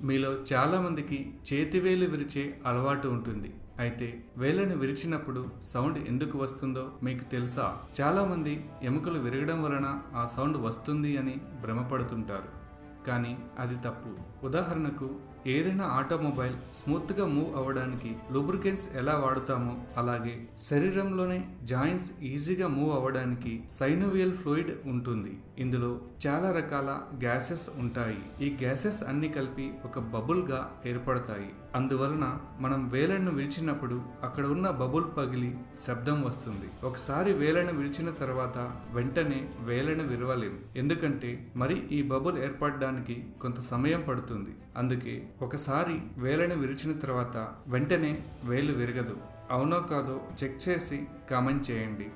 మీలో చాలామందికి చేతివేలు విరిచే అలవాటు ఉంటుంది. అయితే వేళ్ళను విరిచినప్పుడు సౌండ్ ఎందుకు వస్తుందో మీకు తెలుసా? చాలామంది ఎముకలు విరగడం వలన ఆ సౌండ్ వస్తుంది అని భ్రమపడుతుంటారు. కానీ అది తప్పు. ఉదాహరణకు ఏదైనా ఆటోమొబైల్ స్మూత్గా మూవ్ అవ్వడానికి లూబ్రికెంట్స్ ఎలా వాడుతామో అలాగే శరీరంలోనే జాయింట్స్ ఈజీగా మూవ్ అవ్వడానికి సైనోవియల్ ఫ్లూయిడ్ ఉంటుంది. ఇందులో చాలా రకాల గ్యాసెస్ ఉంటాయి. ఈ గ్యాసెస్ అన్ని కలిపి ఒక బబుల్ గా ఏర్పడతాయి. అందువలన మనం వేళ్ళను విరిచినప్పుడు అక్కడ ఉన్న బబుల్ పగిలి శబ్దం వస్తుంది. ఒకసారి వేళ్ళను విరిచిన తర్వాత వెంటనే వేళ్ళను విరవలేం, ఎందుకంటే మరి ఈ బబుల్ ఏర్పడడానికి కొంత సమయం పడుతుంది. అందుకే ఒకసారి వేళ్ళను విరిచిన తర్వాత వెంటనే వేలు విరగదు. అవునో కాదో చెక్ చేసి కామెంట్ చేయండి.